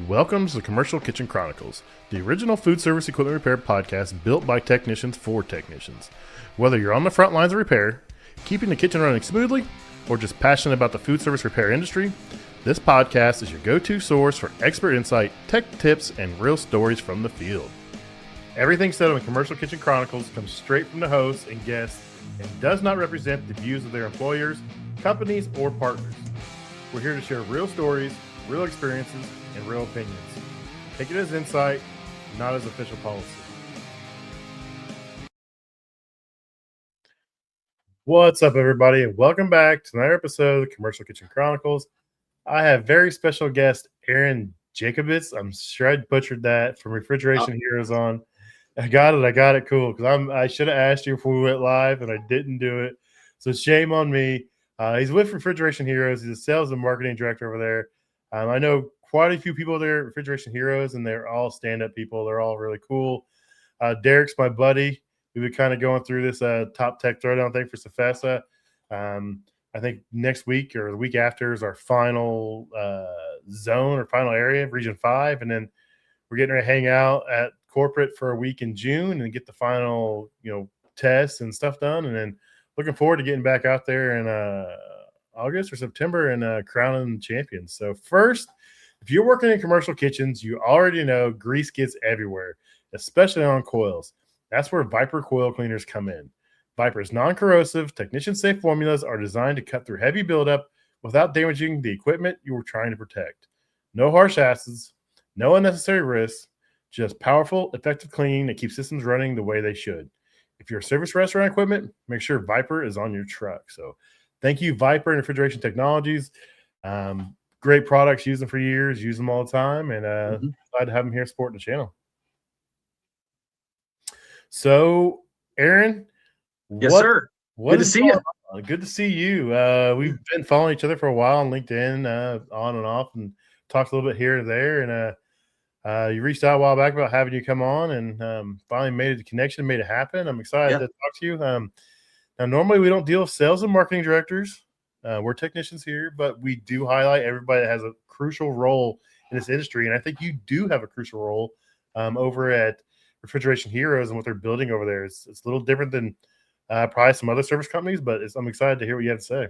Welcome to the Commercial Kitchen Chronicles, the original food service equipment repair podcast built by technicians for technicians. Whether you're on the front lines of repair, keeping the kitchen running smoothly, or just passionate about the food service repair industry, this podcast is your go-to source for expert insight, tech tips, and real stories from the field. Everything said on the Commercial Kitchen Chronicles comes straight from the hosts and guests and does not represent the views of their employers, companies, or partners. We're here to share real stories, real experiences, and real opinions. Take it as insight, not as official policy. What's up, everybody, and welcome back to another episode of the Commercial Kitchen Chronicles. I have very special guest Aaron Jacobitz. I'm sure I butchered that, from Refrigeration Heroes on. I got it. Cool. Because I should have asked you before we went live, and I didn't do it. So shame on me. He's with Refrigeration Heroes. He's a sales and marketing director over there. I know quite a few people there at Refrigeration Heroes, and they're all stand-up people. They're all really cool. Derek's my buddy. We've been kind of going through this top tech throwdown thing for Cefesa. I think next week or the week after is our final zone or final area, Region 5, and then we're getting ready to hang out at corporate for a week in June and get the final, tests and stuff done, and then looking forward to getting back out there in August or September and crowning champions. So first, if you're working in commercial kitchens, you already know grease gets everywhere, especially on coils. That's where Viper coil cleaners come in. Viper's non-corrosive, technician-safe formulas are designed to cut through heavy buildup without damaging the equipment you were trying to protect. No harsh acids, no unnecessary risks, just powerful, effective cleaning that keeps systems running the way they should. If you're a service restaurant equipment, make sure Viper is on your truck. So thank you, Viper and Refrigeration Technologies. Great products, use them for years, use them all the time, and glad to have them here supporting the channel. So, Aaron. Yes, sir. Good to see you. Good to see you. We've been following each other for a while on LinkedIn, on and off, and talked a little bit here and there. And you reached out a while back about having you come on, and finally made a connection, made it happen. I'm excited to talk to you. Now, normally we don't deal with sales and marketing directors. We're technicians here, but we do highlight everybody that has a crucial role in this industry. And I think you do have a crucial role over at Refrigeration Heroes and what they're building over there. It's a little different than probably some other service companies, but I'm excited to hear what you have to say.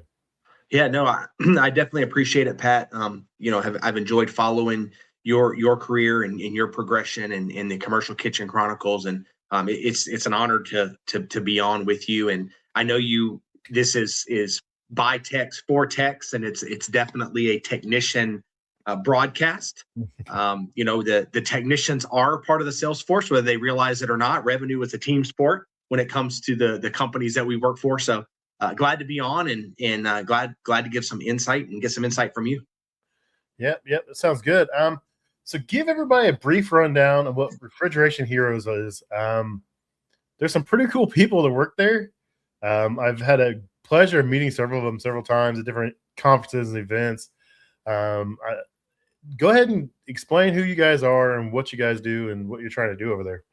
Yeah, no, I definitely appreciate it, Pat. I've enjoyed following your career and your progression in the Commercial Kitchen Chronicles, and it's an honor to be on with you. And I know this is by techs for techs, and it's definitely a technician broadcast. The technicians are part of the sales force, whether they realize it or not. Revenue is a team sport when it comes to the companies that we work for. So glad to be on, and glad to give some insight and get some insight from you. Yep, that sounds good. So give everybody a brief rundown of what Refrigeration Heroes is. There's some pretty cool people that work there. I've had a pleasure of meeting several of them several times at different conferences and events. Go ahead and explain who you guys are and what you guys do and what you're trying to do over there.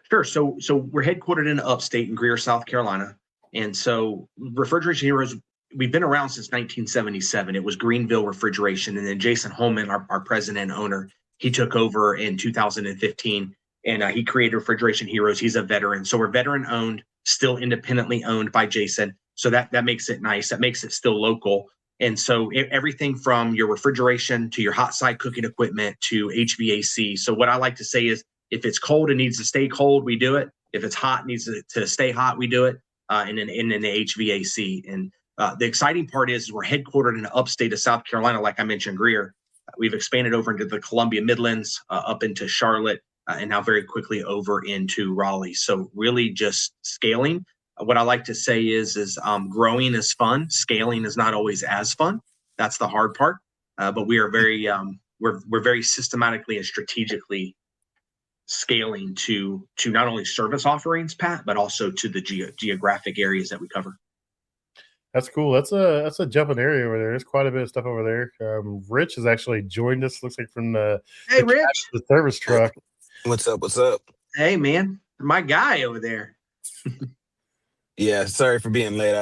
Sure. So we're headquartered in upstate in Greer, South Carolina. And so Refrigeration Heroes, we've been around since 1977. It was Greenville Refrigeration. And then Jason Holman, our president and owner, he took over in 2015, and he created Refrigeration Heroes. He's a veteran. So we're veteran owned, still independently owned by Jason. So that makes it nice. That makes it still local. And so everything from your refrigeration to your hot side cooking equipment to HVAC. So what I like to say is, if it's cold and needs to stay cold, we do it. If it's hot, needs to stay hot, we do it. And in the HVAC. And the exciting part is we're headquartered in the upstate of South Carolina, like I mentioned, Greer. We've expanded over into the Columbia Midlands, up into Charlotte, and now very quickly over into Raleigh. So really just scaling. What I like to say is growing is fun. Scaling is not always as fun. That's the hard part. But we are very we're very systematically and strategically scaling to not only service offerings, Pat, but also to the geographic areas that we cover. That's cool. That's a jumping area over there. There's quite a bit of stuff over there. Rich has actually joined us. Looks like from Rich, the service truck. What's up? Hey, man, my guy over there. Yeah, sorry for being late.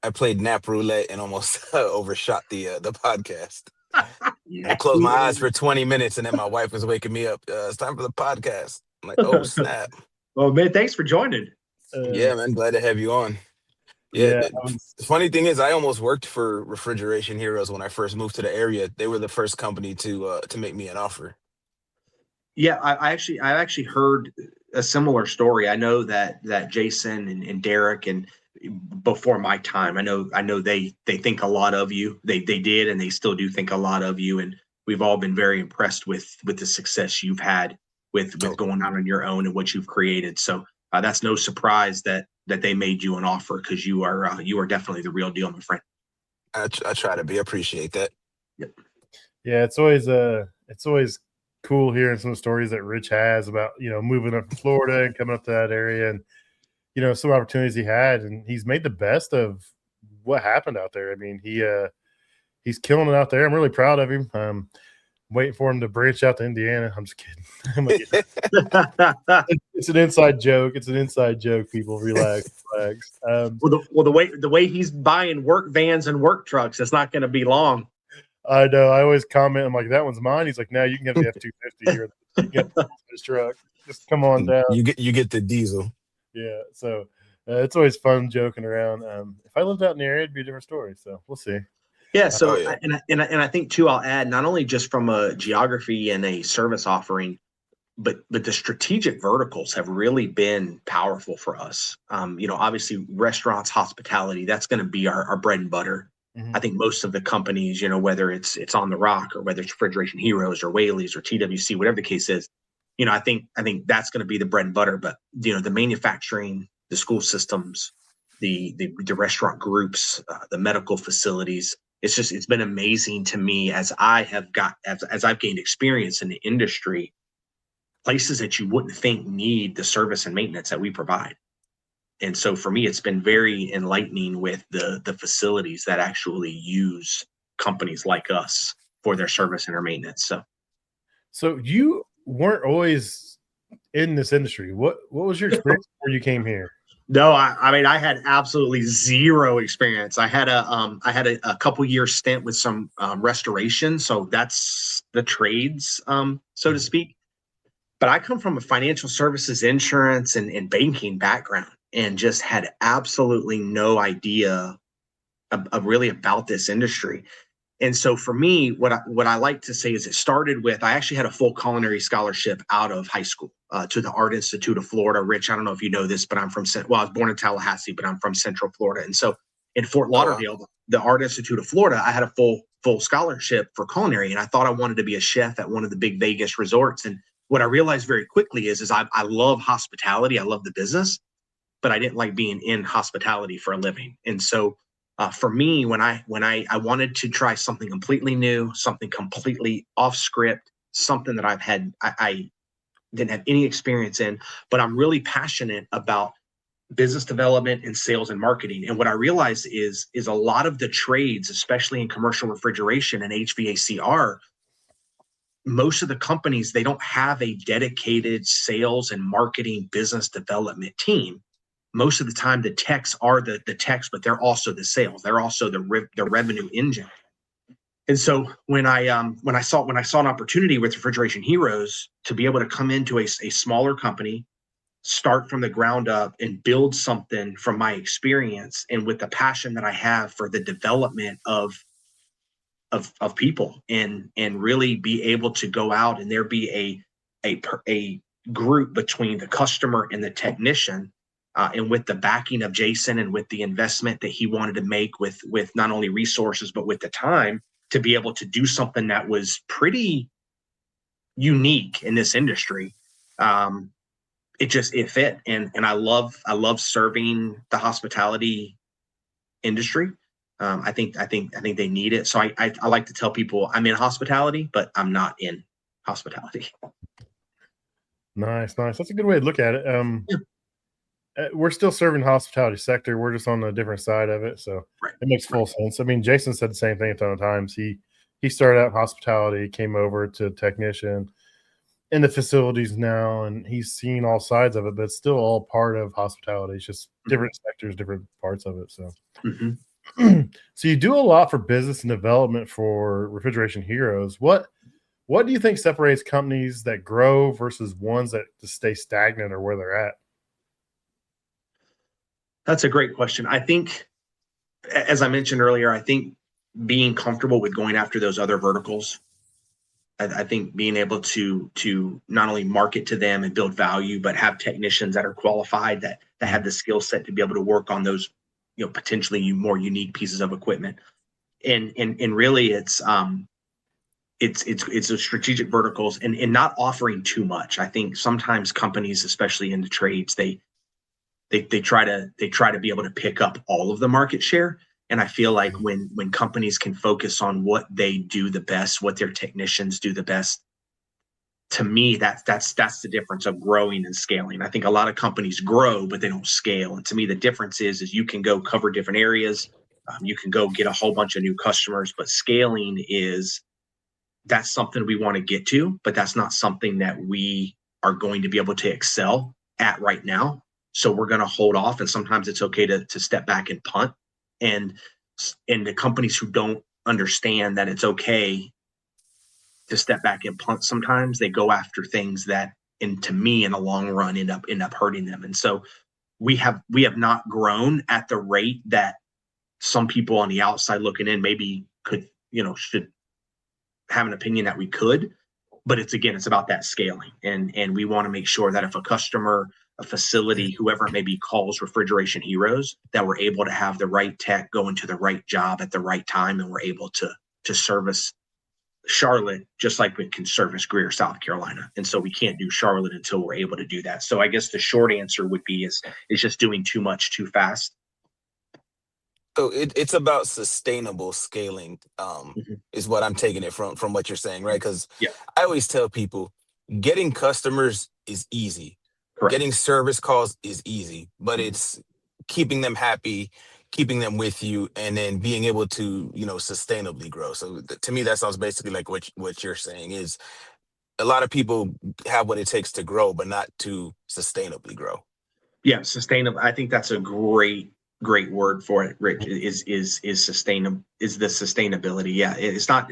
I played nap roulette and almost overshot the podcast. I closed my eyes for 20 minutes, and then my wife was waking me up. It's time for the podcast. I'm like, oh, snap. Well, man, thanks for joining. Yeah, man. Glad to have you on. Yeah. Yeah, The funny thing is, I almost worked for Refrigeration Heroes when I first moved to the area. They were the first company to make me an offer. Yeah, I actually heard a similar story. I know that Jason and Derek, and before my time, I know they think a lot of you. They did, and they still do think a lot of you. And we've all been very impressed with the success you've had with going out on your own and what you've created. So that's no surprise that they made you an offer, because you are definitely the real deal, my friend. I try to be. Appreciate that. Yep. Yeah, it's always cool hearing some stories that Rich has about, moving up to Florida and coming up to that area, and some opportunities he had, and he's made the best of what happened out there. I mean, he's killing it out there. I'm really proud of him. Waiting for him to branch out to Indiana. I'm just kidding. It's an inside joke. It's an inside joke. People, relax. The way he's buying work vans and work trucks, it's not going to be long. I know. I always comment. I'm like, that one's mine. He's like, no, you can have the F-250 here. You can get this truck. Just come on down. You get the diesel. Yeah. So it's always fun joking around. If I lived out in the area, it'd be a different story. So we'll see. Yeah. So and I think too, I'll add, not only just from a geography and a service offering, but the strategic verticals have really been powerful for us. Obviously restaurants, hospitality, that's going to be our bread and butter. Mm-hmm. I think most of the companies, whether it's On the Rock or whether it's Refrigeration Heroes or Whaley's or TWC, whatever the case is, I think that's going to be the bread and butter. But the manufacturing, the school systems, the restaurant groups, the medical facilities, it's been amazing to me as I've gained experience in the industry, places that you wouldn't think need the service and maintenance that we provide. And so for me, it's been very enlightening with the facilities that actually use companies like us for their service and their maintenance. So you weren't always in this industry. What was your experience before you came here? No, I mean, I had absolutely zero experience. I had a couple year stint with some restoration. So that's the trades, so to speak. But I come from a financial services, insurance, and banking background, and just had absolutely no idea really about this industry. And so for me, what I like to say is it started with, I actually had a full culinary scholarship out of high school to the Art Institute of Florida. Rich, I don't know if you know this, but I was born in Tallahassee, but I'm from Central Florida. And so in Fort Lauderdale, the Art Institute of Florida, I had a full scholarship for culinary, and I thought I wanted to be a chef at one of the big Vegas resorts. And what I realized very quickly is I love hospitality. I love the business, but I didn't like being in hospitality for a living. And so for me, when I wanted to try something completely new, something completely off script, something that I didn't have any experience in, but I'm really passionate about business development and sales and marketing. And what I realized is a lot of the trades, especially in commercial refrigeration and HVACR, most of the companies, they don't have a dedicated sales and marketing business development team. Most of the time, the techs are the techs, but they're also the sales. They're also the revenue engine. And so when I saw an opportunity with Refrigeration Heroes to be able to come into a smaller company, start from the ground up, and build something from my experience and with the passion that I have for the development of people, and really be able to go out and there be a group between the customer and the technician. And with the backing of Jason and with the investment that he wanted to make with not only resources, but with the time to be able to do something that was pretty unique in this industry. It fit. And I love serving the hospitality industry. I think they need it. So I like to tell people I'm in hospitality, but I'm not in hospitality. Nice. That's a good way to look at it. Yeah. We're still serving the hospitality sector. We're just on a different side of it. So It makes full sense. I mean, Jason said the same thing a ton of times. He started out in hospitality, came over to technician in the facilities now, and he's seen all sides of it, but it's still all part of hospitality. It's just different sectors, different parts of it. So So you do a lot for business and development for Refrigeration Heroes. What do you think separates companies that grow versus ones that just stay stagnant or where they're at? That's a great question. I think, as I mentioned earlier, I think being comfortable with going after those other verticals. I think being able to not only market to them and build value, but have technicians that are qualified that have the skill set to be able to work on those, potentially more unique pieces of equipment. And really, it's a strategic verticals and not offering too much. I think sometimes companies, especially in the trades, they try to be able to pick up all of the market share. And I feel like when companies can focus on what they do the best, what their technicians do the best, to me, that's the difference of growing and scaling. I think a lot of companies grow, but they don't scale. And to me, the difference is you can go cover different areas, you can go get a whole bunch of new customers, but scaling that's something we want to get to, but that's not something that we are going to be able to excel at right now. So we're going to hold off, and sometimes it's okay to step back and punt. And the companies who don't understand that it's okay to step back and punt, sometimes they go after things that, and to me, in the long run, end up hurting them. And so we have not grown at the rate that some people on the outside looking in maybe could, should have an opinion that we could. But it's about that scaling, and we want to make sure that if a customer, a facility, whoever it may be, calls Refrigeration Heroes, that we're able to have the right tech go into the right job at the right time, and we're able to service Charlotte just like we can service Greer, South Carolina. And so we can't do Charlotte until we're able to do that. So I guess the short answer would be is just doing too much too fast. So it's about sustainable scaling, is what I'm taking it from what you're saying, right? Because Yeah, I always tell people getting customers is easy, correct. getting service calls is easy, but it's keeping them happy, keeping them with you, and then being able to sustainably grow. So to me, that sounds basically like what you're saying is a lot of people have what it takes to grow, but not to sustainably grow. Yeah, sustainable. I think that's a great word for it, Rich. Is sustainable, is the sustainability. Yeah, it's not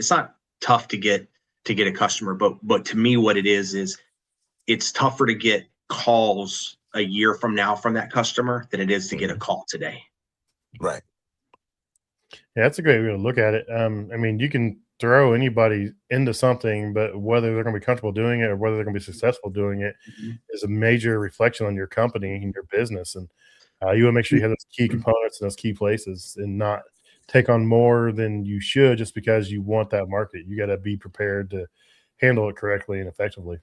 tough to get a customer, but to me, what it is it's tougher to get calls a year from now from that customer than it is to get a call today. Right. Yeah, that's a great way to look at it. I mean, you can throw anybody into something, but whether they're going to be comfortable doing it or whether they're going to be successful doing it is a major reflection on your company and your business. And you want to make sure you have those key components in those key places and not take on more than you should just because you want that market. You got to be prepared to handle it correctly and effectively.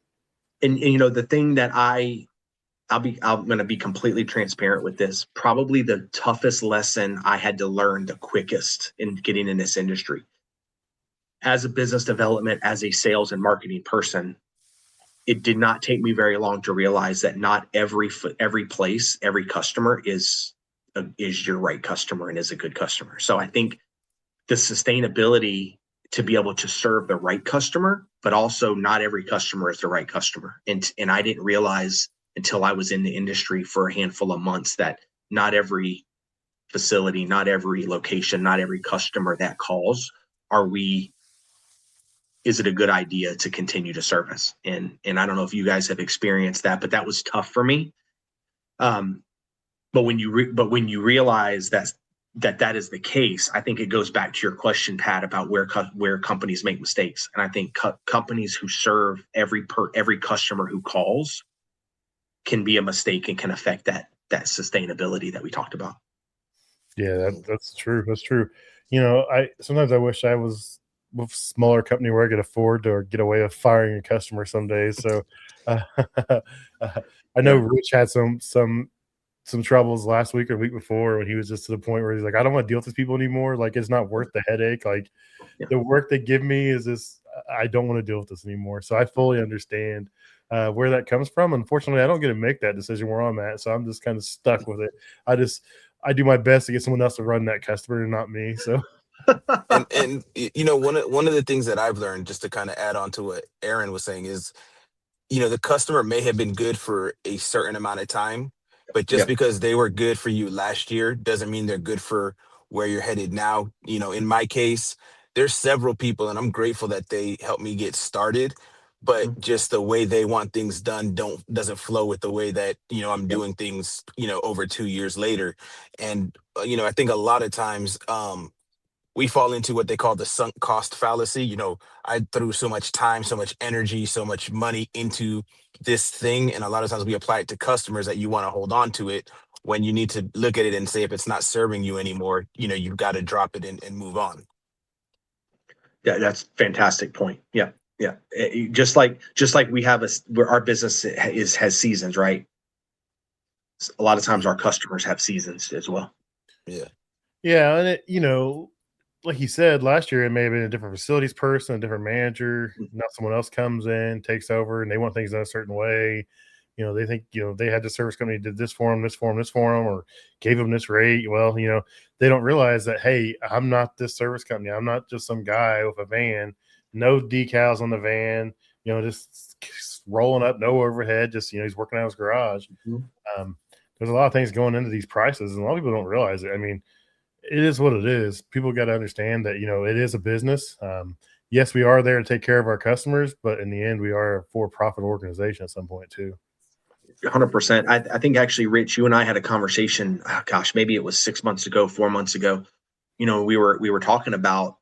And the thing that I'm going to be completely transparent with this. Probably the toughest lesson I had to learn the quickest in getting in this industry. As a business development, as a sales and marketing person, it did not take me very long to realize that not every place, every customer is your right customer and is a good customer. So I think the sustainability to be able to serve the right customer, but also not every customer is the right customer. And I didn't realize until I was in the industry for a handful of months that not every facility, not every location, not every customer that calls is it a good idea to continue to service? And I don't know if you guys have experienced that, but that was tough for me. But when you realize that is the case, I think it goes back to your question, Pat, about where companies make mistakes. And I think companies who serve every customer who calls can be a mistake and can affect that sustainability that we talked about. Yeah, that's true. That's true. Sometimes I wish I was with a smaller company where I could afford to or get away with firing a customer some days. So uh, I know Rich had some troubles last week or week before when he was just to the point where he's like, I don't want to deal with these people anymore. Like, it's not worth the headache. Like, the work they give me is this. I don't want to deal with this anymore. So I fully understand where that comes from. Unfortunately, I don't get to make that decision where I'm at. So I'm just kind of stuck with it. I do my best to get someone else to run that customer and not me. So. and one of the things that I've learned, just to kind of add on to what Aaron was saying, is the customer may have been good for a certain amount of time, but just because they were good for you last year doesn't mean they're good for where you're headed now. In my case, there's several people, and I'm grateful that they helped me get started. But just the way they want things done doesn't flow with the way that I'm doing things over 2 years later. And I think a lot of times we fall into what they call the sunk cost fallacy. I threw so much time, so much energy, so much money into this thing, and a lot of times we apply it to customers that you want to hold on to it, when you need to look at it and say, if it's not serving you anymore, you've got to drop it and move on. Yeah, that's a fantastic point. Yeah. Yeah. Just like we have where our business has seasons, right? A lot of times our customers have seasons as well. Yeah. Yeah. And like you said, last year it may have been a different facilities person, a different manager. Now someone else comes in, takes over, and they want things done a certain way. They think, they had the service company did this for them, this for them, this for them, or gave them this rate. Well, they don't realize that, hey, I'm not this service company. I'm not just some guy with a van, no decals on the van, just rolling up, no overhead, just, he's working out of his garage. There's a lot of things going into these prices, and a lot of people don't realize it. I mean, it is what it is. People got to understand that, it is a business. Yes, we are there to take care of our customers, but in the end, we are a for-profit organization at some point too. 100%. I think actually, Rich, you and I had a conversation. Oh, gosh, maybe it was 6 months ago, 4 months ago. We were talking about,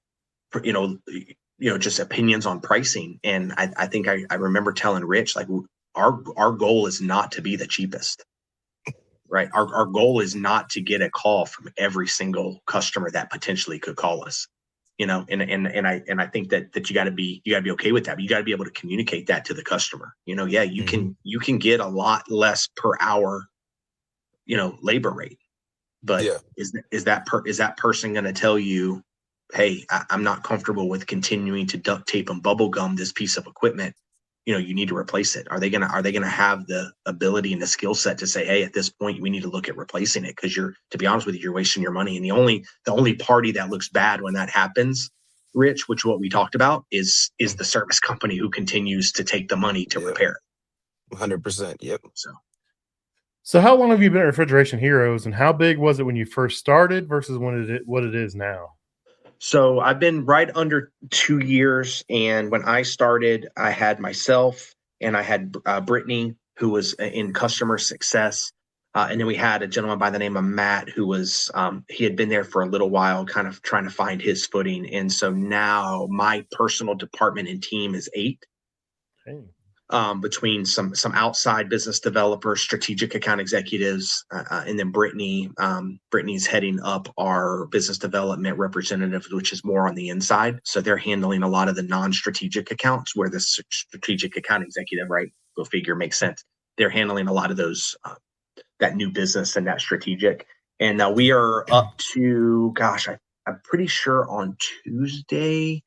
just opinions on pricing, and I think I remember telling Rich, like, our goal is not to be the cheapest, right? Our goal is not to get a call from every single customer that potentially could call us. And I think that you got to be okay with that. But you got to be able to communicate that to the customer. You can get a lot less per hour, labor rate, but is that person going to tell you, hey, I'm not comfortable with continuing to duct tape and bubble gum this piece of equipment. You need to replace it. Are they gonna have the ability and the skill set to say, hey, at this point we need to look at replacing it, because to be honest with you, you're wasting your money. And the only party that looks bad when that happens, Rich, which what we talked about, is the service company who continues to take the money to repair it. 100%. Yep. So how long have you been at Refrigeration Heroes, and how big was it when you first started versus what it is now? So I've been right under 2 years. And when I started, I had myself and I had Brittany, who was in customer success. And then we had a gentleman by the name of Matt, who was, he had been there for a little while, kind of trying to find his footing. And so now my personal department and team is 8. Okay. Between some outside business developers, strategic account executives, and then Brittany. Brittany's heading up our business development representatives, which is more on the inside. So they're handling a lot of the non-strategic accounts, where the strategic account executive, right, go figure, makes sense. They're handling a lot of those, that new business and that strategic. And we are up to, gosh, I'm pretty sure on Tuesday,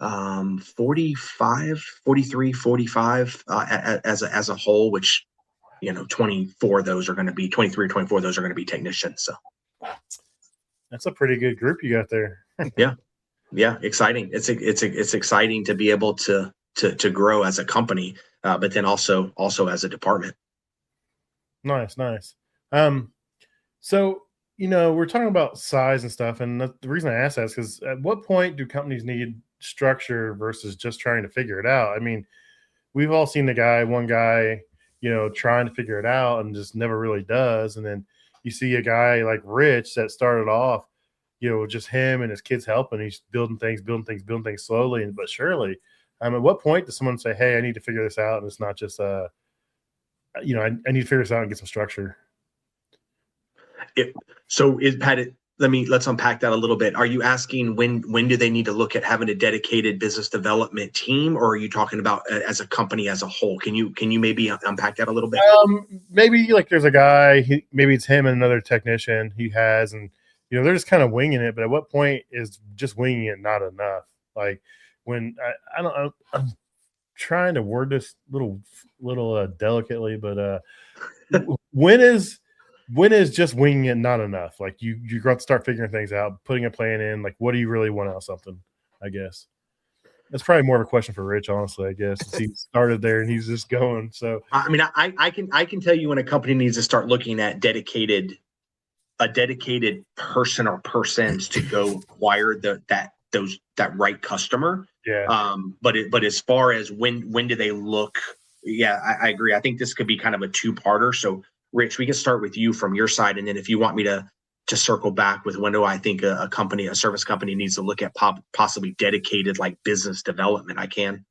45, 43, 45 as a whole, which 23 of those are going to be technicians. So that's a pretty good group you got there. yeah, exciting. It's exciting to be able to grow as a company, but then also as a department. Nice. So we're talking about size and stuff, and the reason I ask that is because at what point do companies need structure versus just trying to figure it out? I mean, we've all seen one guy, trying to figure it out and just never really does. And then you see a guy like Rich that started off, just him and his kids helping. He's building things slowly but surely. At what point does someone say, hey, I need to figure this out? And it's not just, I need to figure this out and get some structure. Let's unpack that a little bit. Are you asking when do they need to look at having a dedicated business development team, or are you talking about as a company as a whole? Can you maybe unpack that a little bit? Maybe like there's a guy, maybe it's him and another technician he has, and they're just kind of winging it. But at what point is just winging it not enough? Like when I'm trying to word this little delicately, but when is just winging it not enough? Like you got to start figuring things out, putting a plan in. Like, what do you really want out of something? I guess that's probably more of a question for Rich, honestly. I guess he started there and he's just going. So I mean, I can tell you when a company needs to start looking at dedicated a dedicated person or persons to go acquire that right customer. Yeah. But as far as when do they look? Yeah, I agree. I think this could be kind of a two-parter. So, Rich, we can start with you from your side, and then if you want me to circle back with when do I think a service company needs to look at possibly dedicated like business development, I can.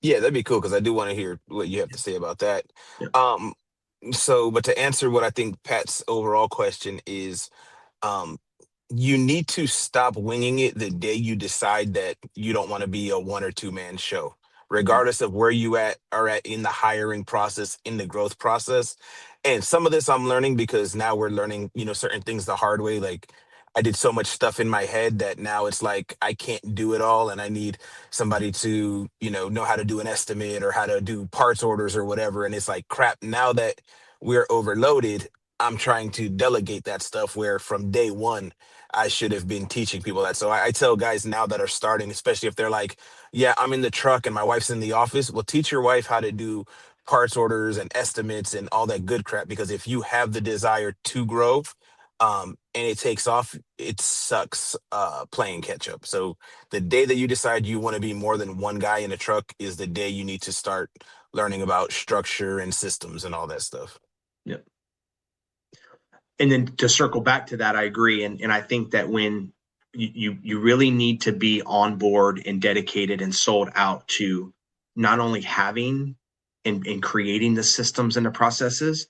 Yeah, that'd be cool because I do want to hear what you have to say about that. Yeah. But to answer what I think Pat's overall question is, um, you need to stop winging it the day you decide that you don't want to be a 1 or 2 man show, regardless of where you are at in the hiring process, in the growth process. And some of this I'm learning because now we're learning, certain things the hard way. Like I did so much stuff in my head that now it's like I can't do it all, and I need somebody to, know how to do an estimate or how to do parts orders or whatever. And it's like crap. Now that we're overloaded, I'm trying to delegate that stuff where from day one I should have been teaching people that. So I tell guys now that are starting, especially if they're like, yeah, I'm in the truck and my wife's in the office. Well, teach your wife how to do parts orders and estimates and all that good crap. Because if you have the desire to grow, and it takes off, it sucks playing catch up. So the day that you decide you want to be more than one guy in a truck is the day you need to start learning about structure and systems and all that stuff. Yep. And then to circle back to that, I agree. And I think that when you really need to be on board and dedicated and sold out to not only having and creating the systems and the processes,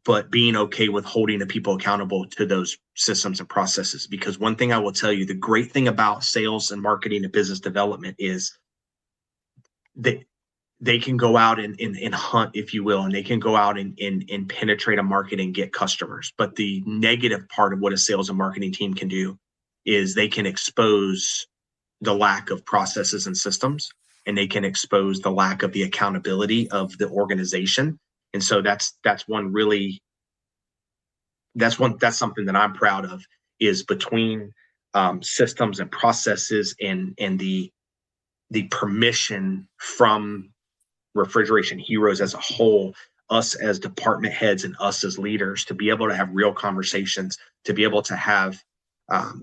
but being okay with holding the people accountable to those systems and processes. Because one thing I will tell you, the great thing about sales and marketing and business development is that they can go out and hunt, if you will, and they can go out and penetrate a market and get customers. But the negative part of what a sales and marketing team can do is they can expose the lack of processes and systems, and they can expose the lack of the accountability of the organization. And so that's something that I'm proud of, is between systems and processes and the permission from Refrigeration Heroes as a whole, us as department heads and us as leaders, to be able to have real conversations, to be able to have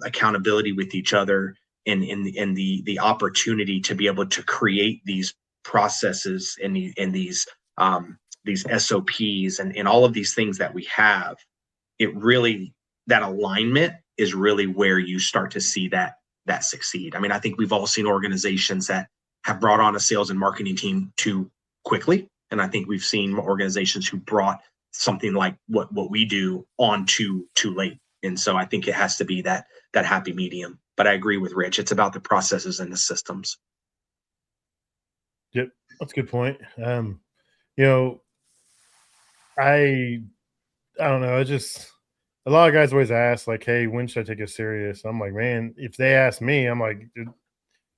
accountability with each other, and the opportunity to be able to create these processes and these SOPs and all of these things that we have. It really, that alignment is really where you start to see that succeed. I mean, I think we've all seen organizations that have brought on a sales and marketing team too quickly. And I think we've seen organizations who brought something like what we do on too late. And so I think it has to be that happy medium. But I agree with Rich. It's about the processes and the systems. Yep. That's a good point. I don't know. It's just a lot of guys always ask, like, hey, when should I take it serious? I'm like, man, if they ask me, I'm like, dude,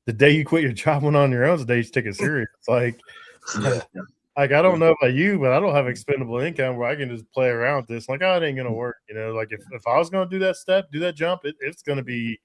the day you quit your job went on your own is the day you take it serious. Like, Yeah. like, I don't know about you, but I don't have expendable income where I can just play around with this. Like, oh, it ain't gonna work. Like if I was gonna do that step, do that jump, it's gonna be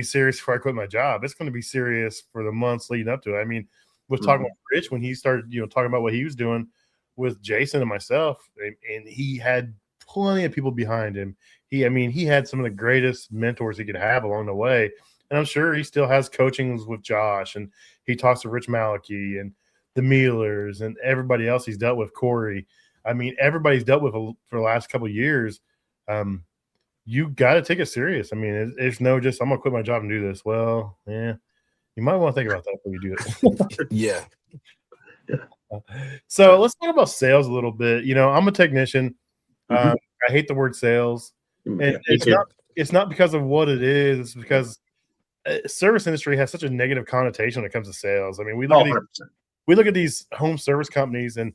serious before I quit my job. It's gonna be serious for the months leading up to it. I mean, was talking with Rich when he started, talking about what he was doing with Jason and myself, and he had plenty of people behind him. He had some of the greatest mentors he could have along the way. And I'm sure he still has coachings with Josh, and he talks to Rich Malachi and the Mealers and everybody else he's dealt with, Corey. I mean, everybody's dealt with for the last couple of years. You got to take it serious. I mean, it's no just, I'm going to quit my job and do this. Well, yeah, you might want to think about that before you do it. Yeah. So let's talk about sales a little bit. I'm a technician. I hate the word sales. And it's not because of what it is. It's because service industry has such a negative connotation when it comes to sales. I mean, we look at these home service companies, and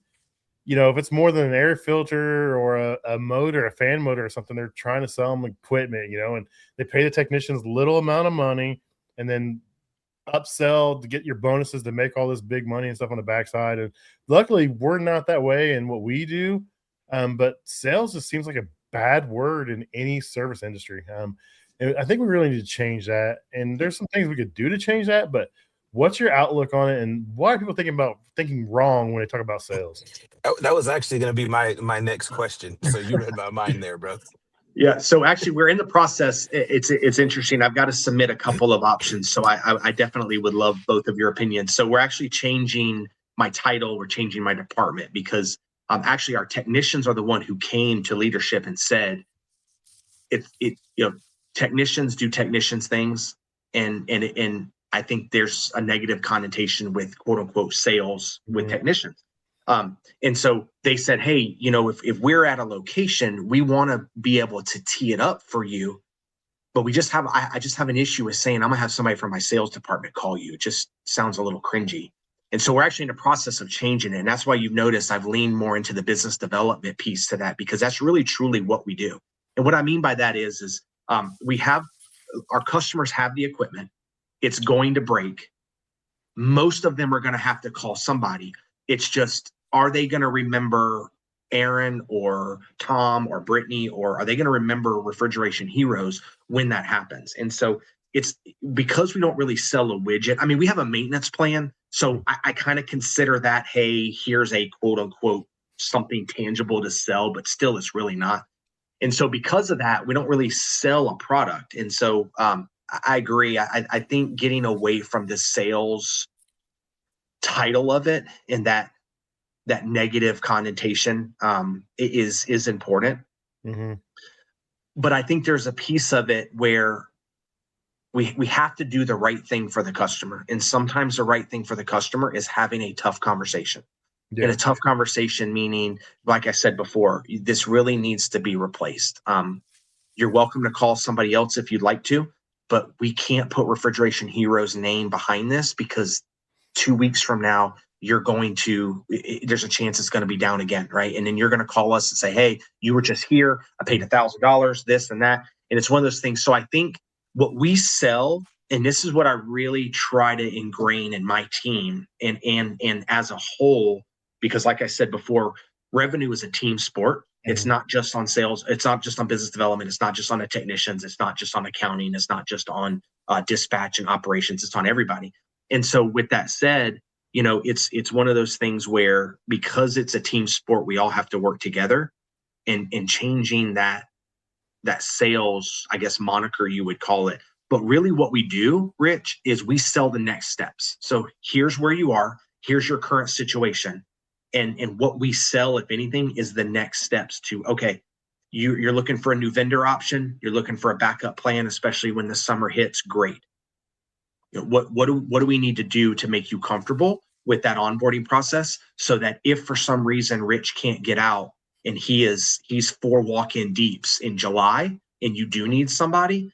if it's more than an air filter or a motor, a fan motor or something, they're trying to sell them equipment, and they pay the technicians little amount of money and then upsell to get your bonuses to make all this big money and stuff on the backside. And luckily we're not that way in what we do. But sales just seems like a bad word in any service industry. And I think we really need to change that. And there's some things we could do to change that, but what's your outlook on it, and why are people thinking wrong when they talk about sales? That was actually going to be my next question. So you read my mind there, bro. Yeah. So actually, we're in the process. It's interesting. I've got to submit a couple of options. So I definitely would love both of your opinions. So we're actually changing my title. We're changing my department because actually our technicians are the one who came to leadership and said, technicians do technicians things, and I think there's a negative connotation with quote unquote sales with technicians. And so they said, hey, if we're at a location, we want to be able to tee it up for you, but I just have an issue with saying I'm gonna have somebody from my sales department call you. It just sounds a little cringy. And so we're actually in the process of changing it. And that's why you've noticed I've leaned more into the business development piece to that, because that's really truly what we do. And what I mean by that is we have our customers have the equipment. It's going to break. Most of them are going to have to call somebody. It's just, are they going to remember Aaron or Tom or Brittany, or are they going to remember Refrigeration Heroes when that happens? And so it's because we don't really sell a widget. I mean, we have a maintenance plan. So I kind of consider that, hey, here's a quote unquote something tangible to sell, but still it's really not. And so because of that, we don't really sell a product. And so I agree. I think getting away from the sales title of it and that negative connotation is important. Mm-hmm. But I think there's a piece of it where we have to do the right thing for the customer. And sometimes the right thing for the customer is having a tough conversation. Yeah. And a tough conversation, meaning, like I said before, this really needs to be replaced. You're welcome to call somebody else if you'd like to, but we can't put Refrigeration Heroes name behind this, because 2 weeks from now, there's a chance it's going to be down again, right? And then you're going to call us and say, hey, you were just here. I paid $1,000, this and that. And it's one of those things. So I think what we sell, and this is what I really try to ingrain in my team and as a whole, because like I said before, revenue is a team sport. It's not just on sales. It's not just on business development. It's not just on the technicians. It's not just on accounting. It's not just on dispatch and operations. It's on everybody. And so with that said, it's one of those things where, because it's a team sport, we all have to work together, and changing that sales, I guess, moniker you would call it. But really what we do, Rich, is we sell the next steps. So here's where you are. Here's your current situation. And what we sell, if anything, is the next steps to, okay, you're looking for a new vendor option. You're looking for a backup plan, especially when the summer hits. Great. What do we need to do to make you comfortable with that onboarding process, so that if for some reason Rich can't get out and he's 4 walk-in deeps in July and you do need somebody,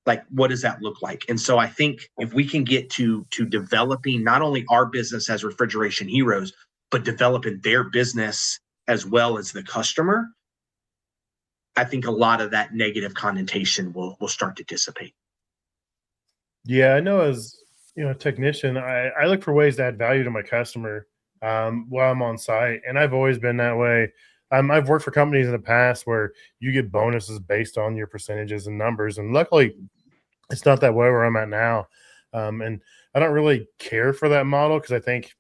like, what does that look like? And so I think if we can get to developing not only our business as Refrigeration Heroes, but developing their business as well as the customer, I think a lot of that negative connotation will start to dissipate. Yeah, I know, as a technician, I look for ways to add value to my customer while I'm on site, and I've always been that way. I've worked for companies in the past where you get bonuses based on your percentages and numbers, and luckily, it's not that way where I'm at now. And I don't really care for that model, because I think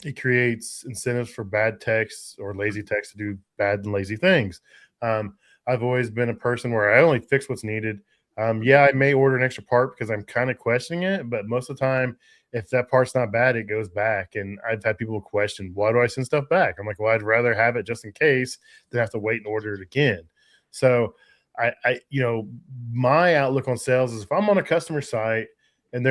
it creates incentives for bad techs or lazy techs to do bad and lazy things. I've always been a person where I only fix what's needed. Yeah, I may order an extra part because I'm kind of questioning it, but most of the time, if that part's not bad, it goes back. And I've had people question, why do I send stuff back? I'm like, well, I'd rather have it just in case than have to wait and order it again. So my outlook on sales is, if I'm on a customer site and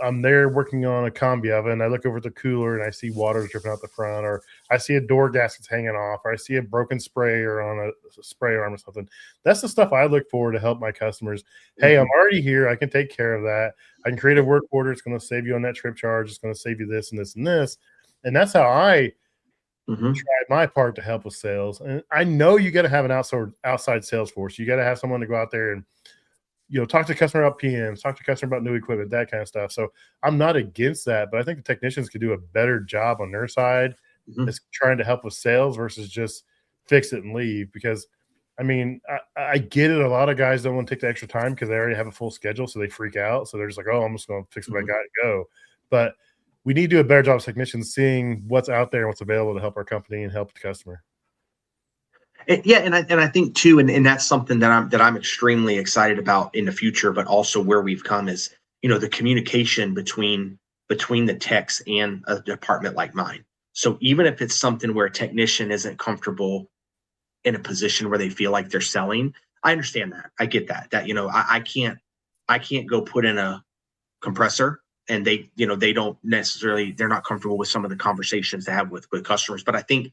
I'm there working on a combi oven, I look over at the cooler and I see water dripping out the front, or I see a door gasket's hanging off, or I see a broken sprayer on a spray arm or something. That's the stuff I look for to help my customers. Hey, I'm already here. I can take care of that. I can create a work order. It's going to save you on that trip charge. It's going to save you this and this and this. And that's how I try my part to help with sales. And I know you got to have an outside sales force. You got to have someone to go out there and talk to the customer about PMs, talk to the customer about new equipment, that kind of stuff. So I'm not against that, but I think the technicians could do a better job on their side is trying to help with sales versus just fix it and leave. Because, I mean, I get it. A lot of guys don't want to take the extra time because they already have a full schedule, so they freak out. So they're just like, oh, I'm just going to fix what I got to go. But we need to do a better job as technicians seeing what's out there and what's available to help our company and help the customer. And I think too, and that's something that I'm extremely excited about in the future, but also where we've come is, the communication between the techs and a department like mine. So even if it's something where a technician isn't comfortable in a position where they feel like they're selling, I understand that. I get that. I can't go put in a compressor and they don't necessarily, they're not comfortable with some of the conversations they have with customers. But I think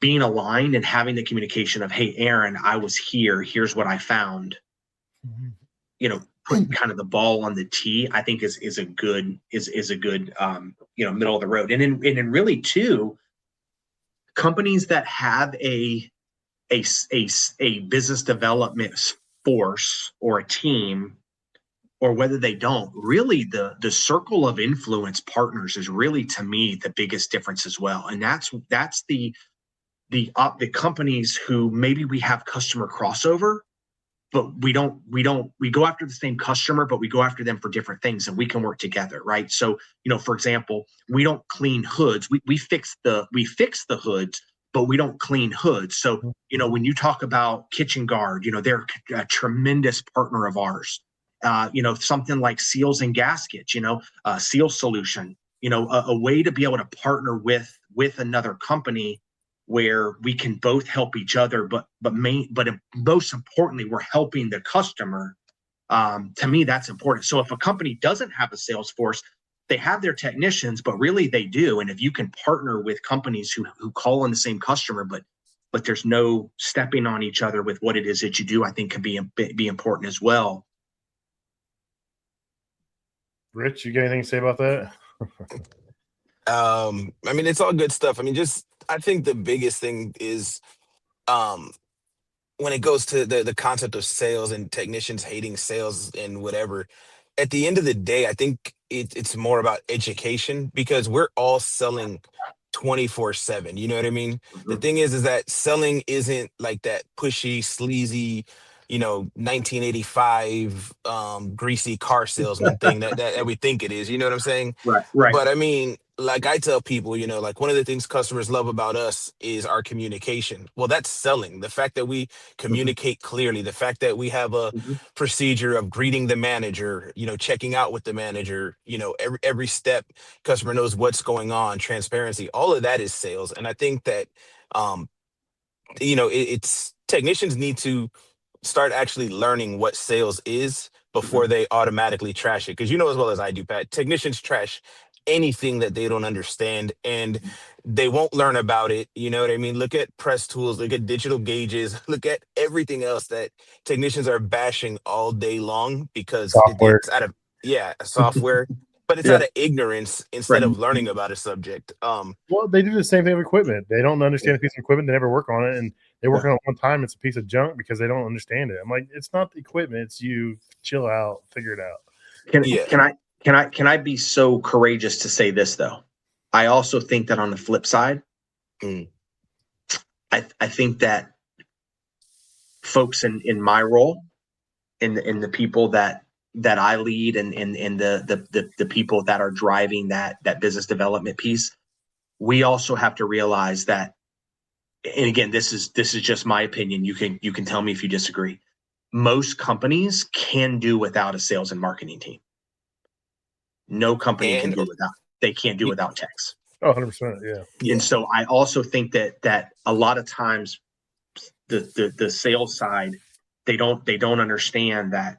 being aligned and having the communication of, hey, Aaron, I was here, here's what I found, putting kind of the ball on the tee, I think is a good middle of the road. And then really too, companies that have a business development force or a team, or whether they don't, really the circle of influence partners is really, to me, the biggest difference as well. And that's the companies who maybe we have customer crossover, but we go after the same customer, but we go after them for different things, and we can work together, right? So, for example, we don't clean hoods. We fix the hoods, but we don't clean hoods. So, when you talk about Kitchen Guard, they're a tremendous partner of ours. Something like seals and gaskets, seal solution, a way to be able to partner with another company where we can both help each other, but most importantly, we're helping the customer. To me, that's important. So if a company doesn't have a sales force, they have their technicians, but really they do. And if you can partner with companies who call on the same customer, but there's no stepping on each other with what it is that you do, I think can be important as well. Rich, you got anything to say about that? I mean, it's all good stuff. I mean, I think the biggest thing is when it goes to the concept of sales and technicians hating sales and whatever, at the end of the day, I think it's more about education, because we're all selling 24/7. You know what I mean? Mm-hmm. The thing is that selling isn't like that pushy, sleazy, 1985 greasy car salesman thing that we think it is. You know what I'm saying? Right. But I mean, like I tell people, like one of the things customers love about us is our communication. Well, that's selling. The fact that we communicate clearly, the fact that we have a procedure of greeting the manager, checking out with the manager, every step, customer knows what's going on, transparency, all of that is sales. And I think that, it's technicians need to start actually learning what sales is before they automatically trash it. Because as well as I do, Pat, technicians trash anything that they don't understand, and they won't learn about it. You know what I mean? Look at press tools, look at digital gauges, look at everything else that technicians are bashing all day long, because it's out of software, but it's out of ignorance instead of learning about a subject. Well, they do the same thing with equipment. They don't understand a piece of equipment, they never work on it, and they work on it one time, it's a piece of junk because they don't understand it. I'm like, it's not the equipment, it's you. Chill out, figure it out. Can I be so courageous to say this, though? I also think that on the flip side, I think that folks in my role, in the people that I lead, and the people that are driving that business development piece, we also have to realize that, and again, this is just my opinion. You can tell me if you disagree. Most companies can do without a sales and marketing team. No company can do without. They can't do without techs. Oh, 100%, yeah. And so I also think that a lot of times the sales side, they don't understand that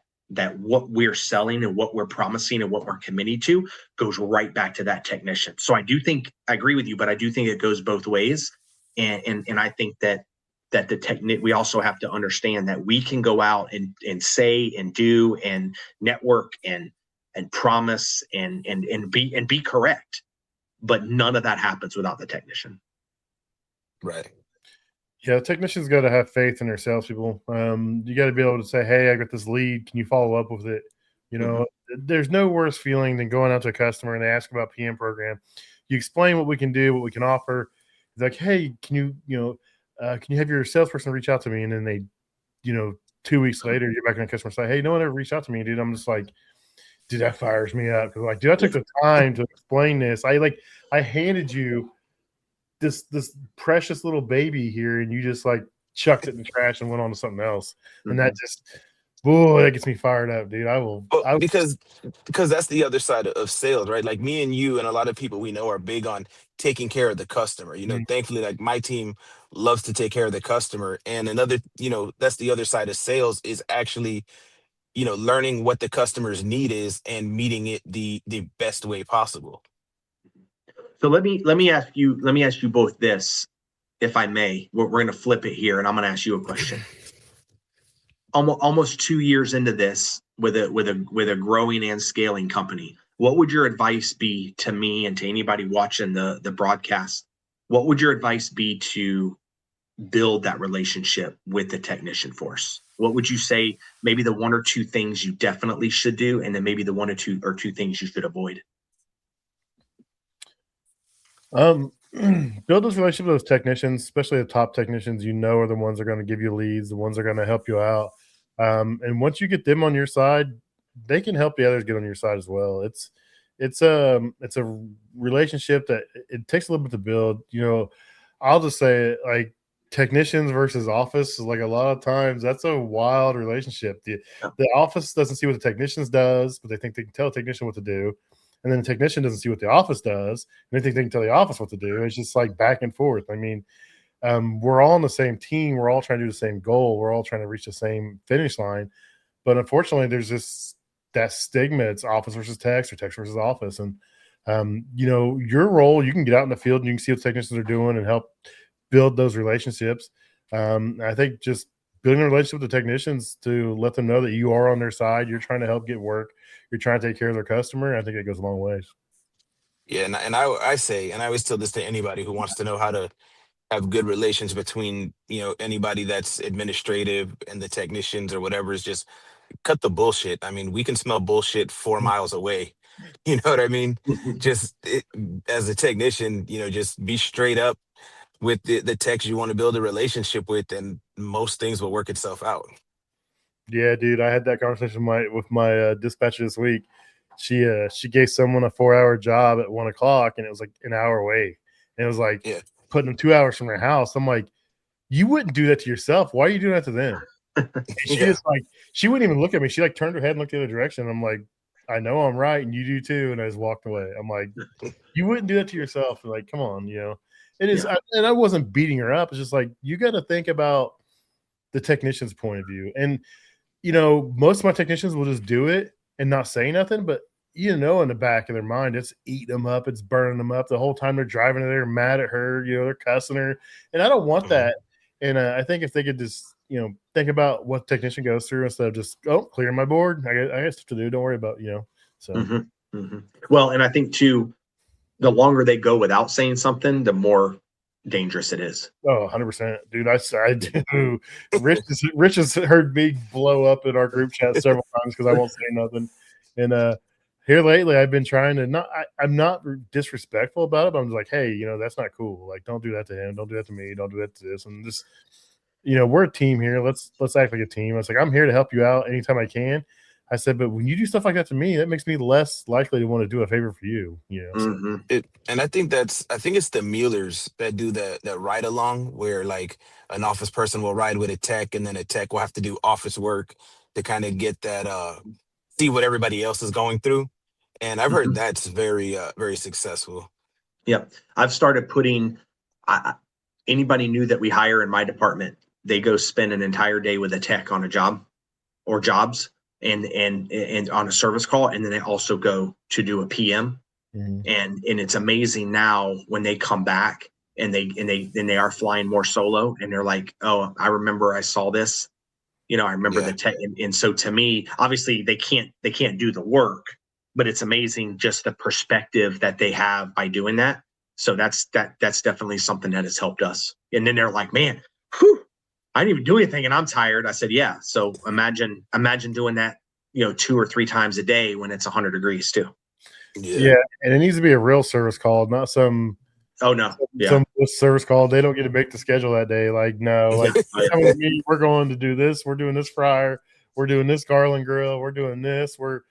what we're selling and what we're promising and what we're committing to goes right back to that technician. So I agree with you, but I do think it goes both ways. And I think that we also have to understand that we can go out and say and do and network and promise and be correct, but none of that happens without the technician. Right. Yeah, technicians got to have faith in their salespeople. You got to be able to say, "Hey, I got this lead. Can you follow up with it?" There's no worse feeling than going out to a customer and they ask about PM program. You explain what we can do, what we can offer. It's like, "Hey, can you have your salesperson reach out to me?" And then they, 2 weeks later, you're back on the customer side. "Hey, no one ever reached out to me, dude." I'm just like, dude, that fires me up, because dude, I took the time to explain this. I handed you this precious little baby here, and you just chucked it in the trash and went on to something else. Mm-hmm. And that just, boy, that gets me fired up, dude. Because that's the other side of sales, right? Like me and you and a lot of people we know are big on taking care of the customer. Thankfully, like my team loves to take care of the customer. And another, that's the other side of sales is actually, learning what the customer's need is and meeting it the best way possible. So let me ask you both this, if I may. We're going to flip it here, and I'm going to ask you a question. Almost 2 years into this, with a growing and scaling company, what would your advice be to me and to anybody watching the broadcast? What would your advice be to build that relationship with the technician force? What would you say? Maybe the one or two things you definitely should do, and then maybe the one or two things you should avoid. Build those relationships with those technicians, especially the top technicians. Are the ones that are going to give you leads, the ones that are going to help you out. And once you get them on your side, they can help the others get on your side as well. It's a relationship that it takes a little bit to build. I'll just say it, like technicians versus office, like a lot of times that's a wild relationship. The office doesn't see what the technicians does, but they think they can tell the technician what to do. And then the technician doesn't see what the office does, and they think they can tell the office what to do. It's just like back and forth. I mean, we're all on the same team. We're all trying to do the same goal. We're all trying to reach the same finish line. But unfortunately, there's that stigma. It's office versus techs or techs versus office. And, your role, you can get out in the field and you can see what technicians are doing and help build those relationships. I think just building a relationship with the technicians to let them know that you are on their side. You're trying to help get work. You're trying to take care of their customer. I think it goes a long ways. Yeah, and I say, and I always tell this to anybody who wants to know how to have good relations between, anybody that's administrative and the technicians or whatever, is just cut the bullshit. I mean, we can smell bullshit 4 miles away. You know what I mean? As a technician, just be straight up with the techs you want to build a relationship with, and most things will work itself out. Yeah, dude, I had that conversation with my dispatcher this week. She gave someone a 4-hour job at 1 o'clock, and it was like an hour away. And it was like putting them 2 hours from their house. I'm like, you wouldn't do that to yourself. Why are you doing that to them? She wouldn't even look at me. She turned her head and looked the other direction. I'm like, I know I'm right, and you do too. And I just walked away. I'm like, you wouldn't do that to yourself. Like, come on, it is. And I wasn't beating her up. It's just like, you got to think about the technician's point of view. And most of my technicians will just do it and not say nothing, but in the back of their mind, it's eating them up, it's burning them up the whole time they're driving there, mad at her, they're cussing her, and I don't want that. And I think if they could just think about what the technician goes through instead of just clear my board, I got stuff to do. Don't worry about so. Mm-hmm. Mm-hmm. Well, and I think too, the longer they go without saying something, the more dangerous it is. Oh, 100%, dude. I do. Rich has heard me blow up in our group chat several times because I won't say nothing. And here lately, I've been trying to I'm not disrespectful about it, but I'm just like, hey, that's not cool. Like, don't do that to him. Don't do that to me. Don't do that to this. And just, we're a team here. Let's act like a team. I was like, I'm here to help you out anytime I can. I said, but when you do stuff like that to me, that makes me less likely to want to do a favor for you. Mm-hmm. And I think it's the Muellers that do that ride along, where like an office person will ride with a tech, and then a tech will have to do office work to kind of get that see what everybody else is going through. And I've heard that's very very successful. Yeah, I've started putting anybody new that we hire in my department, they go spend an entire day with a tech on a job or jobs. And on a service call, and then they also go to do a PM, and it's amazing now when they come back and they are flying more solo, and they're like, oh, I remember I saw this, I remember the tech, and so to me, obviously they can't do the work, but it's amazing just the perspective that they have by doing that. So that's definitely something that has helped us. And then they're like, man, whew, I didn't even do anything and I'm tired. I said, yeah. So imagine doing that, 2 or 3 times a day when it's 100 degrees too. Yeah. And it needs to be a real service call, not some. Oh no. Some service call. They don't get to make the schedule that day. Like, no, like we're going to do this. We're doing this fryer. We're doing this garland grill. We're doing this. We're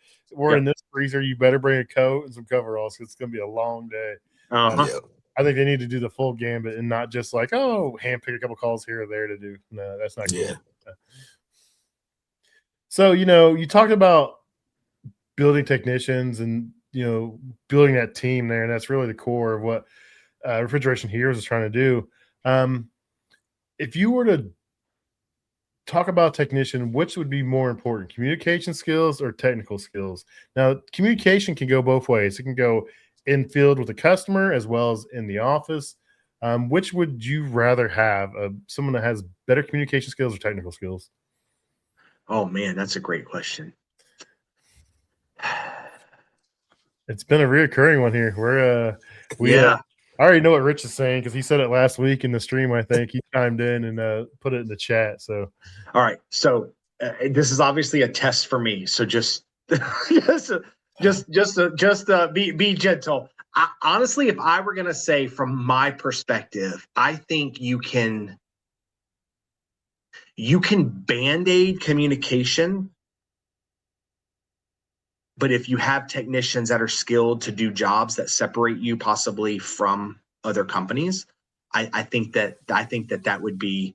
in this freezer. You better bring a coat and some coveralls. It's going to be a long day. I think they need to do the full gambit and not just like, handpick a couple calls here or there to do. No, that's not Yeah. cool. So, you talked about building technicians and, building that team there. And that's really the core of what Refrigeration Heroes is trying to do. If you were to talk about technician, which would be more important, communication skills or technical skills? Now, communication can go both ways. It can go in field with the customer as well as in the office. Which would you rather have? Someone that has better communication skills or technical skills? Oh man, that's a great question. It's been a reoccurring one here. I already know what Rich is saying because he said it last week in the stream. I think he chimed in and put it in the chat. So, all right. So this is obviously a test for me. So just be gentle. Honestly, if I were gonna say from my perspective, I think you can band-aid communication. But if you have technicians that are skilled to do jobs that separate you possibly from other companies, I think that would be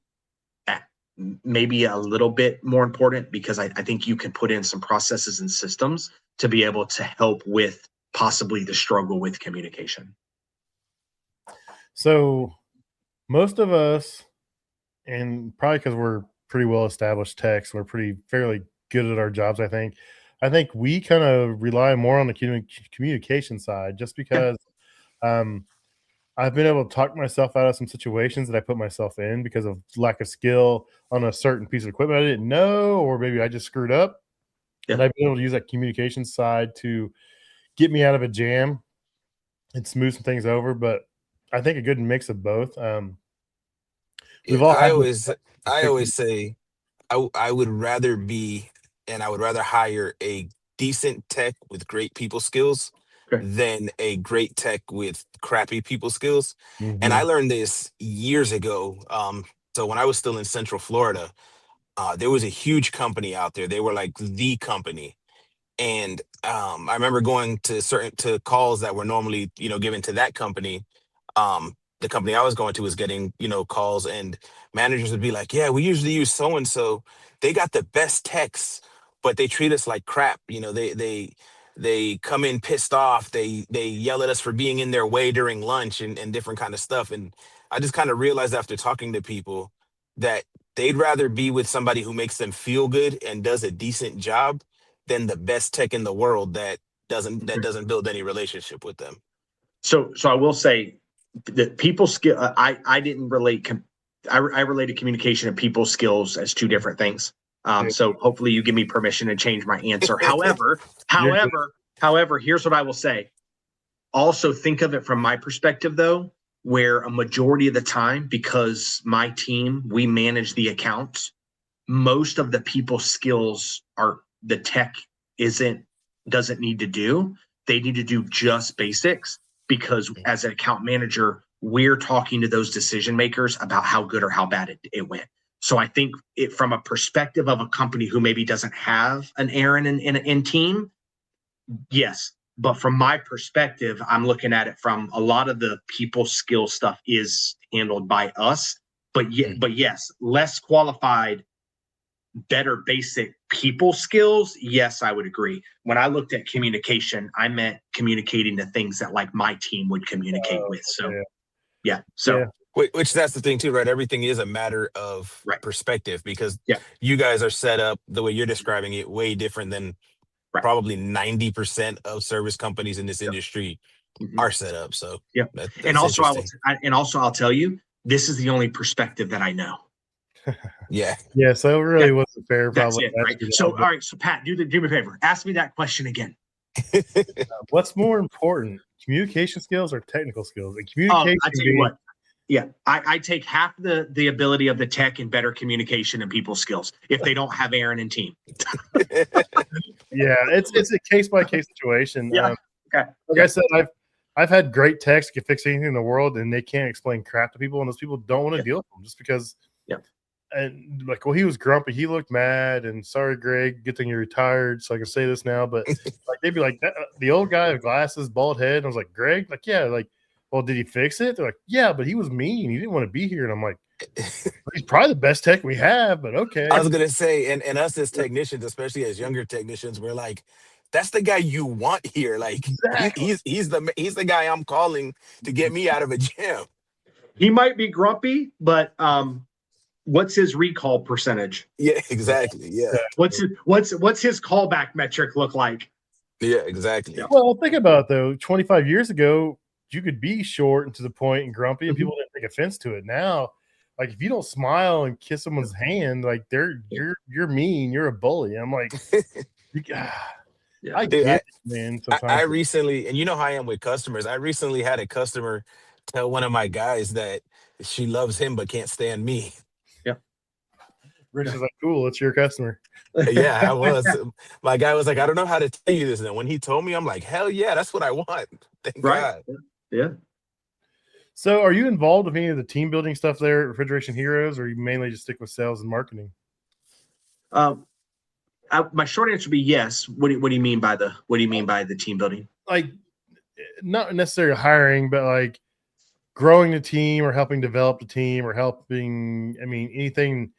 maybe a little bit more important, because I think you can put in some processes and systems to be able to help with possibly the struggle with communication. So most of us, and probably because we're pretty well established techs, we're fairly good at our jobs, I think we kind of rely more on the communication side, just because I've been able to talk myself out of some situations that I put myself in because of lack of skill on a certain piece of equipment I didn't know, or maybe I just screwed up. Yeah. And I've been able to use that communication side to get me out of a jam and smooth some things over. But I think a good mix of both. I always say I would rather hire a decent tech with great people skills than a great tech with crappy people skills. Mm-hmm. And I learned this years ago. So when I was still in Central Florida, there was a huge company out there. They were like the company. And I remember going to calls that were normally, given to that company. The company I was going to was getting, calls, and managers would be like, yeah, we usually use so-and-so. They got the best techs, but they treat us like crap. They come in pissed off. They yell at us for being in their way during lunch and different kind of stuff. And I just kind of realized after talking to people that they'd rather be with somebody who makes them feel good and does a decent job than the best tech in the world that doesn't build any relationship with them. So I will say that people skill. I didn't relate. I related communication and people skills as two different things. So hopefully you give me permission to change my answer. However, here's what I will say. Also think of it from my perspective though, where a majority of the time, because my team, we manage the accounts, most of the people skills are the tech doesn't need to do. They need to do just basics, because as an account manager, we're talking to those decision makers about how good or how bad it went. So I think from a perspective of a company who maybe doesn't have an Aaron in team, yes. But from my perspective, I'm looking at it from a lot of the people skill stuff is handled by us. But yes, less qualified, better basic people skills. Yes, I would agree. When I looked at communication, I meant communicating the things that like my team would communicate with. So yeah. Which that's the thing too, right? Everything is a matter of perspective, because you guys are set up the way you're describing it way different than probably 90% of service companies in this industry are set up. So and also I'll tell you, this is the only perspective that I know. Yeah. So it really wasn't fair. That's it, right? So all right. So Pat, do me a favor. Ask me that question again. What's more important, communication skills or technical skills? And communication. I tell you what. Yeah, I take half the ability of the tech and better communication and people skills if they don't have Aaron and team. It's a case by case situation. Okay. Like I said, I've had great techs who can fix anything in the world, and they can't explain crap to people, and those people don't want to deal with them just because. And like, well, he was grumpy. He looked mad. And sorry, Greg, good thing you're retired, so I can say this now. But like, they'd be like, the old guy with glasses, bald head. And I was like, Greg, well, did he fix it? They're like, yeah, but he was mean. He didn't want to be here. And I'm like, he's probably the best tech we have, but okay. I was gonna say, and us as technicians, especially as younger technicians, we're like, that's the guy you want here. Like Exactly. he's the guy I'm calling to get me out of a jam. He might be grumpy, but what's his recall percentage? Yeah, exactly. Yeah. What's his callback metric look like? Yeah, exactly. Yeah. Well, think about it, though. 25 years ago, you could be short and to the point and grumpy, and people didn't take offense to it. Now, like if you don't smile and kiss someone's hand, like you're mean, you're a bully. I'm like, I get it, man. Sometimes I recently, and you know how I am with customers. I recently had a customer tell one of my guys that she loves him but can't stand me. Yeah. Rich is like, cool, it's your customer. Yeah, I was. My guy was like, I don't know how to tell you this. And when he told me, I'm like, hell yeah, that's what I want. Thank God. Yeah. So are you involved with any of the team building stuff there at Refrigeration Heroes, or you mainly just stick with sales and marketing? My short answer would be yes. What do you mean by the team building? Like, not necessarily hiring, but like growing the team or helping develop the team or helping. I mean, anything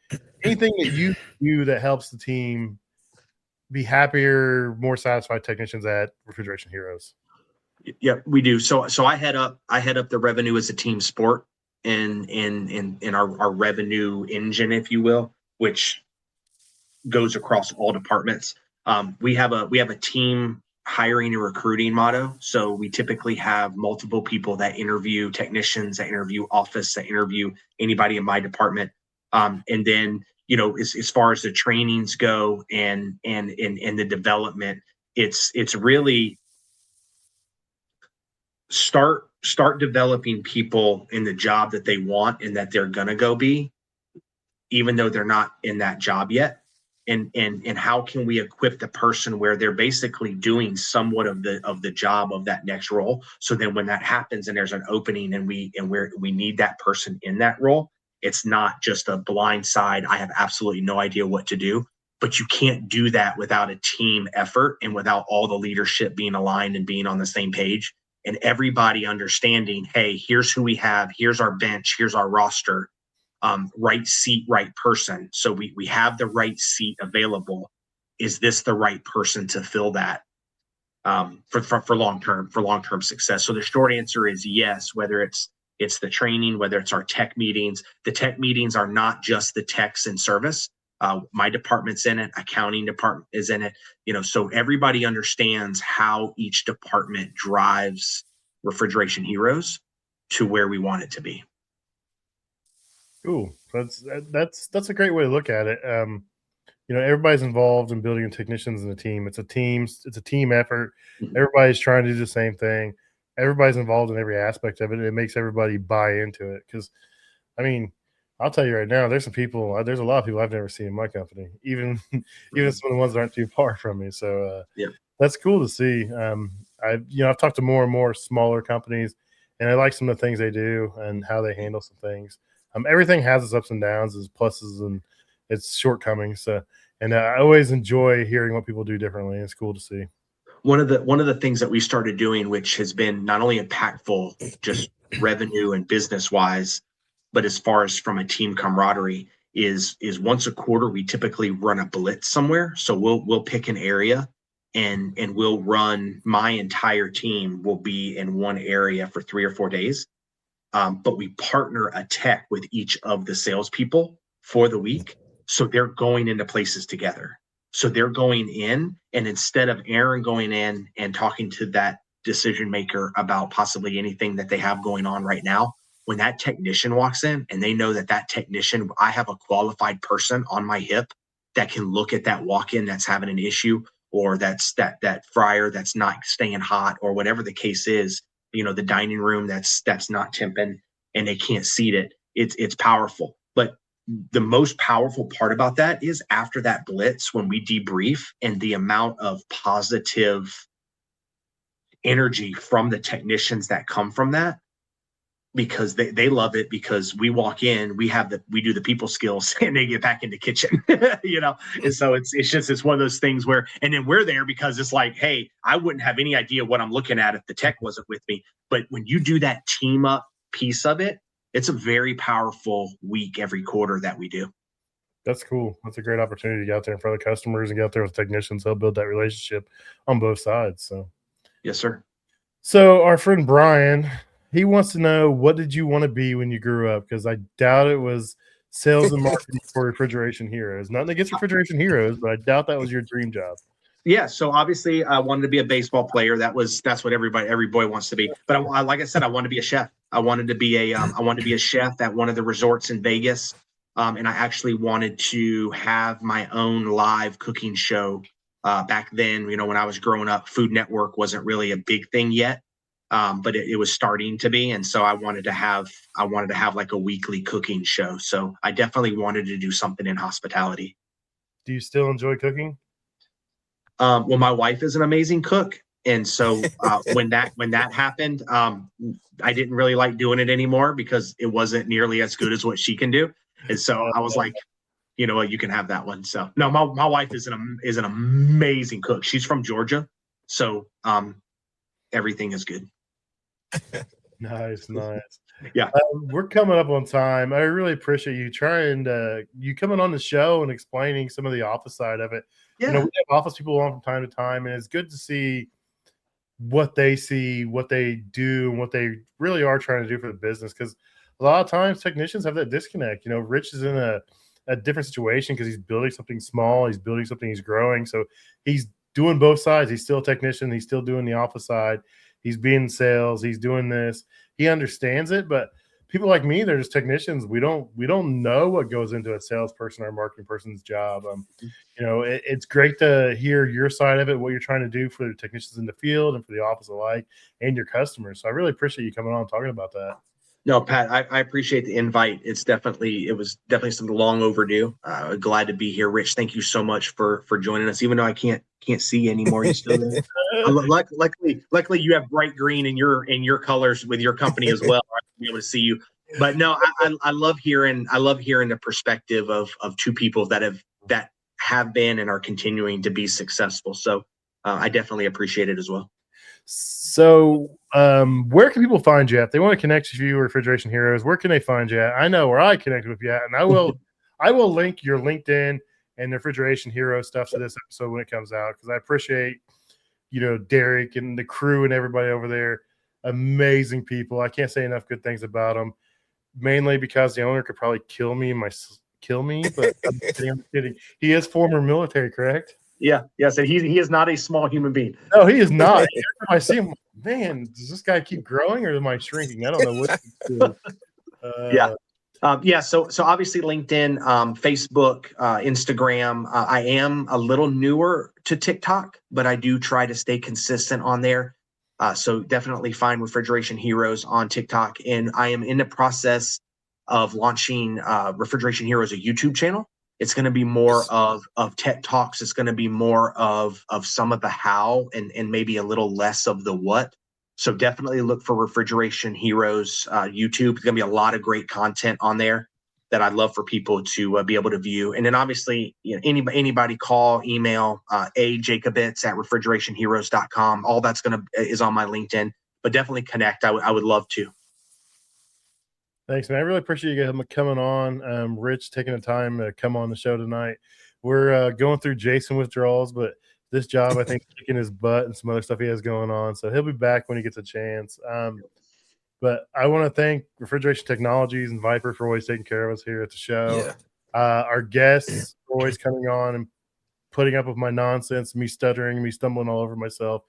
that you do that helps the team be happier, more satisfied technicians at Refrigeration Heroes. Yeah, we do. So I head up the revenue as a team sport and our revenue engine, if you will, which goes across all departments. We have a team hiring and recruiting motto. So we typically have multiple people that interview technicians, that interview office, that interview anybody in my department. And then, as far as the trainings go and the development, it's really start developing people in the job that they want and that they're going to go be, even though they're not in that job yet. And how can we equip the person where they're basically doing somewhat of the job of that next role? So then when that happens and there's an opening and we need that person in that role, it's not just a blind side. I have absolutely no idea what to do, but you can't do that without a team effort and without all the leadership being aligned and being on the same page and everybody understanding, hey, here's who we have, here's our bench, here's our roster. Right seat, right person. So we have the right seat available. Is this the right person to fill that for long-term success? So the short answer is yes, whether it's the training, whether it's our tech meetings. The tech meetings are not just the techs and service. My department's in it, accounting department is in it, so everybody understands how each department drives Refrigeration Heroes to where we want it to be. Cool. That's a great way to look at it. Everybody's involved in building technicians in a team. It's a team effort. Everybody's trying to do the same thing. Everybody's involved in every aspect of it. It makes everybody buy into it. Because, I mean, I'll tell you right now, there's a lot of people I've never seen in my company, even some of the ones that aren't too far from me. So that's cool to see. I've talked to more and more smaller companies, and I like some of the things they do and how they handle some things. Everything has its ups and downs, its pluses and its shortcomings. And I always enjoy hearing what people do differently. It's cool to see. One of the things that we started doing, which has been not only impactful, just revenue and business wise, but as far as from a team camaraderie, is once a quarter we typically run a blitz somewhere. So we'll pick an area and we'll run. My entire team will be in one area for 3 or 4 days. But we partner a tech with each of the salespeople for the week. So they're going into places together. So they're going in, and instead of Aaron going in and talking to that decision maker about possibly anything that they have going on right now, when that technician walks in and they know that technician, I have a qualified person on my hip that can look at that walk-in that's having an issue, or that's that fryer that's not staying hot, or whatever the case is, the dining room that's not temping and they can't seat it. It's powerful. But the most powerful part about that is after that blitz, when we debrief and the amount of positive energy from the technicians that come from that, because they love it, because we walk in, we do the people skills and they get back in the kitchen, and so it's one of those things where, and then we're there because it's like, hey, I wouldn't have any idea what I'm looking at if the tech wasn't with me. But when you do that team up piece of it, it's a very powerful week every quarter that we do. That's cool. That's a great opportunity to get out there in front of customers and get out there with technicians. They'll build that relationship on both sides. So, yes, sir. So our friend Brian, he wants to know, what did you want to be when you grew up? Because I doubt it was sales and marketing for Refrigeration Heroes. Nothing against Refrigeration Heroes, but I doubt that was your dream job. Yeah, so obviously I wanted to be a baseball player. That's what every boy wants to be. But like I said, I wanted to be a chef. I wanted to be a chef at one of the resorts in Vegas, and I actually wanted to have my own live cooking show. Back then, when I was growing up, Food Network wasn't really a big thing yet, but it was starting to be, and so I wanted to have like a weekly cooking show. So I definitely wanted to do something in hospitality. Do you still enjoy cooking? Well, my wife is an amazing cook, and so when that happened, I didn't really like doing it anymore because it wasn't nearly as good as what she can do, and so I was like, you know what, you can have that one. So no, my wife is an amazing cook. She's from Georgia, so everything is good. Nice. Yeah, we're coming up on time. I really appreciate you you coming on the show and explaining some of the office side of it. yeah. We have office people on from time to time, and it's good to see what they see, what they do, and what they really are trying to do for the business. Because a lot of times technicians have that disconnect. Rich is in a different situation because he's building something small, he's building something, he's growing. So he's doing both sides. He's still a technician, he's still doing the office side, he's being in sales, he's doing this. He understands it, but people like me, they're just technicians. We don't know what goes into a salesperson or marketing person's job. It's great to hear your side of it, what you're trying to do for the technicians in the field and for the office alike and your customers. So I really appreciate you coming on and talking about that. No, Pat, I appreciate the invite. It was definitely something long overdue. Glad to be here. Rich, thank you so much for joining us. Even though I can't see you anymore, you still there. Luckily, you have bright green in your colors with your company as well. I'll be able to see you. But no, I love hearing the perspective of two people that have been and are continuing to be successful. So I definitely appreciate it as well. So where can people find you at? If they want to connect with you, Refrigeration Heroes, where can they find you at? I know where I connect with you at, and I will link your LinkedIn and the Refrigeration Hero stuff to this episode when it comes out, because I appreciate Derek and the crew and everybody over there. Amazing people. I can't say enough good things about them, mainly because the owner could probably kill me, but I'm kidding. He is former military, correct? Yeah, yes, and he is not a small human being. No, he is not. Every time I see him, man, does this guy keep growing or am I shrinking? I don't know what he's doing. Yeah. So obviously LinkedIn, Facebook, Instagram. I am a little newer to TikTok, but I do try to stay consistent on there. So definitely find Refrigeration Heroes on TikTok, and I am in the process of launching Refrigeration Heroes, a YouTube channel. It's going to be more of tech talks. It's going to be more of some of the how and maybe a little less of the what. So definitely look for Refrigeration Heroes YouTube. There's going to be a lot of great content on there that I'd love for people to be able to view. And then obviously, anybody call, email, Jacobitz at refrigerationheroes.com. All that's is on my LinkedIn, but definitely connect. I would love to. Thanks, man. I really appreciate you coming on. Rich taking the time to come on the show tonight. We're going through Jason withdrawals, but this job, I think, kicking his butt and some other stuff he has going on. So he'll be back when he gets a chance. But I want to thank Refrigeration Technologies and Viper for always taking care of us here at the show. Yeah. Our guests always coming on and putting up with my nonsense, me stuttering, me stumbling all over myself.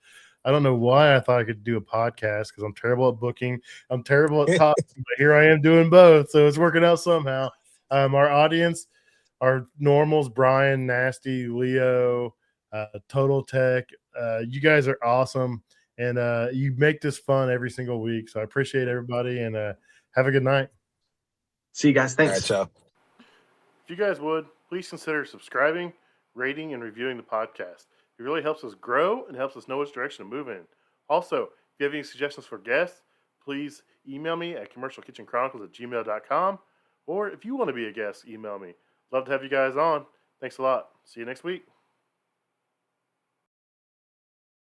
I don't know why I thought I could do a podcast, because I'm terrible at booking. I'm terrible at talking, but here I am doing both. So it's working out somehow. Our audience, our normals, Brian, Nasty, Leo, Total Tech. You guys are awesome. And you make this fun every single week. So I appreciate everybody, and have a good night. See you guys. Thanks. All right, ciao. If you guys would, please consider subscribing, rating, and reviewing the podcast. It really helps us grow and helps us know which direction to move in. Also, if you have any suggestions for guests, please email me at commercialkitchenchronicles@gmail.com. Or if you want to be a guest, email me. Love to have you guys on. Thanks a lot. See you next week.